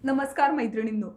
नमस्कार मैत्रिणींनो.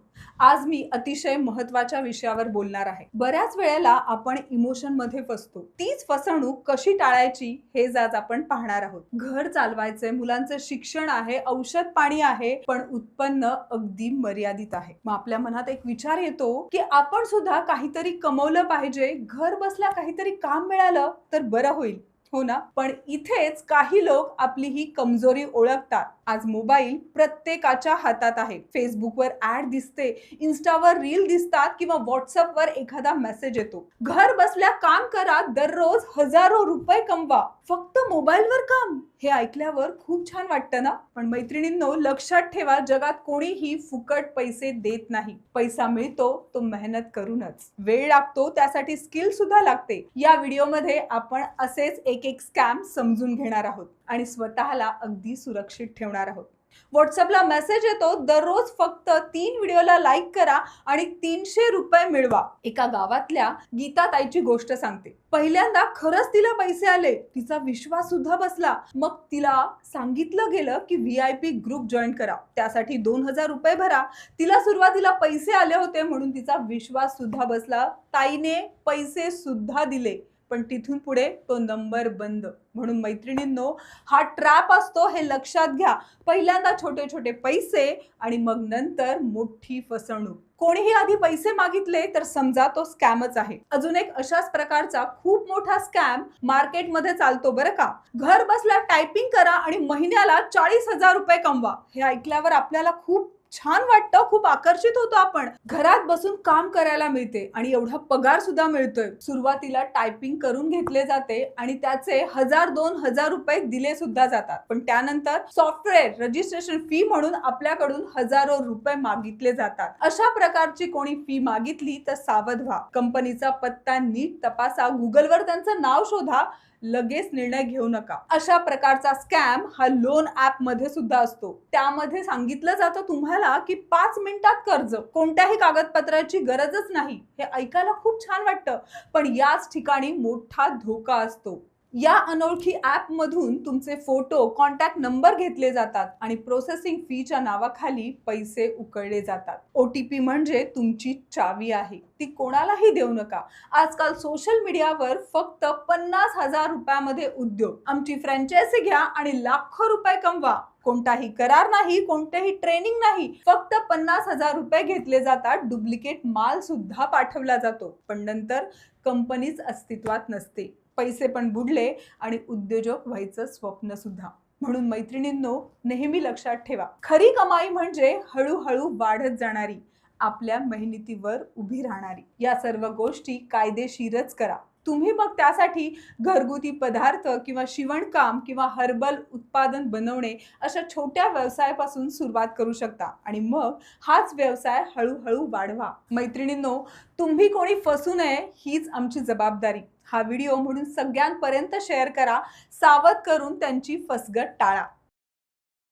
आज मी अतिशय महत्त्वाच्या विषयावर बोलणार आहे. बऱ्याच वेळेला आपण इमोशन मध्ये फसतो. तीच फसवणूक कशी टाळायची हे आज आपण पाहणार आहोत. घर चालवायचे, मुलांचं शिक्षण आहे, औषध पाणी आहे, पण उत्पन्न अगदी मर्यादित आहे. मग आपल्या मनात एक विचार येतो की आपण सुद्धा काहीतरी कमवलं पाहिजे, घर बसल्या काहीतरी काम मिळालं तर बरं होईल. हो ना. पण इथेच काही लोक आपली ही कमजोरी ओळखतात. आज मोबाईल प्रत्येकाच्या हातात आहे. फेसबुकवर ऍड दिसते, इन्स्टावर रील दिसतात किंवा व्हॉट्सअपवर एखादा मेसेज येतो. घर बसल्या काम करा, दररोज हजारो रुपये कमवा, फक्त मोबाईलवर काम. हे ऐकल्यावर खूप छान वाटतं ना. पण मैत्रिणींनो, लक्षात ठेवा, जगात कोणीही फुकट पैसे देत नाही. पैसा मिळतो तो मेहनत करूनच. वेळ लागतो, त्यासाठी स्किल सुद्धा लागते. या व्हिडिओमध्ये आपण असेच एक स्कॅम समजून घेणार आहोत आणि स्वतःला अगदी सुरक्षित ठेवणार आहोत. व्हॉट्सअपला मेसेज येतो, दररोज फक्त 3 व्हिडिओला लाईक करा आणि 300 रुपये मिळवा. एका गावातल्या गीता ताईची गोष्ट सांगते. पहिल्यांदा खरंच तिला पैसे आले, तिचा विश्वास सुद्धा बसला. मग तिला सांगितलं गेलं की VIP ग्रुप जॉईन करा, त्यासाठी 2000 रुपये भरा. तिला सुरुवातीला पैसे आले होते म्हणून तिचा विश्वास सुद्धा बसला. ताईने पैसे सुद्धा दिले, पण तिथून पुढे तो नंबर बंद. म्हणून मैत्रिणींनो, हा ट्रॅप असतो हे लक्षात घ्या. पहिल्यांदा छोटे छोटे पैसे आणि मग नंतर मोठी फसवणूक. कोणीही आधी पैसे मागितले तर समजा तो स्कॅमच आहे. अजून एक अशाच प्रकारचा खूप मोठा स्कॅम मार्केटमध्ये चालतो बरं का. घर बसल्या टायपिंग करा आणि महिन्याला 40,000 रुपये कमवा. हे ऐकल्यावर आपल्याला खूप छान वाटतं, खूप आकर्षित होतो आपण. घरात बसून काम करायला मिळते आणि एवढा पगार सुद्धा मिळतोय. सुरुवातीला टायपिंग करून घेतले जाते आणि त्याचे 1000-2000 रुपये दिले सुद्धा जातात. पण त्यानंतर सॉफ्टवेअर रजिस्ट्रेशन फी म्हणून आपल्याकडून हजारो रुपये मागितले जातात. अशा प्रकारची कोणी फी मागितली तर सावध व्हा. कंपनीचा पत्ता नीट तपासा, गुगलवर त्यांचं नाव शोधा, लगेच निर्णय घेऊ नका. अशा प्रकारचा स्कॅम हा लोन ऍप मध्ये सुद्धा असतो. त्यामध्ये सांगितलं जातं तुम्हाला की 5 मिनिटात कर्ज, कोणत्याही कागदपत्राची गरजच नाही. हे ऐकायला खूप छान वाटतं, पण याच ठिकाणी मोठा धोका असतो. या अनोळखी ऍप मधून तुमचे फोटो, कॉन्टॅक्ट नंबर घेतले जातात आणि प्रोसेसिंग फीच्या नावाखाली पैसे उकळले जातात. OTP म्हणजे तुमची चावी आहे, ती कोणालाही देऊ नका. आजकाल सोशल मीडियावर फक्त 50,000 रुपयामध्ये उद्योग, आमची फ्रँचायझी घ्या आणि लाखो रुपये कमवा. कोणताही करार नाही, कोणतेही ट्रेनिंग नाही, फक्त 50,000 रुपये घेतले जातात. डुप्लिकेट माल सुद्धा पाठवला जातो, पण नंतर कंपनीच अस्तित्वात नसते. पैसे पण बुडले आणि उद्योजक व्हायचं स्वप्न सुद्धा. म्हणून मैत्रिणींनो, नेहमी लक्षात ठेवा, खरी कमाई म्हणजे हळूहळू वाढत जाणारी, आपल्या मेहनतीवर उभी राहणारी. या सर्व गोष्टी कायदेशीरच करा. तुम्ही मग त्यासाठी घरगुती पदार्थ किंवा शिवणकाम किंवा हर्बल उत्पादन बनवणे अशा छोट्या व्यवसायापासून सुरुवात करू शकता आणि मग हाच व्यवसाय हळूहळू वाढवा. मैत्रिणींनो, तुम्ही कोणी फसू नये हीच आमची जबाबदारी. हा व्हिडिओ म्हणून सगळ्यांपर्यंत शेअर करा, सावध करून त्यांची फसगत टाळा.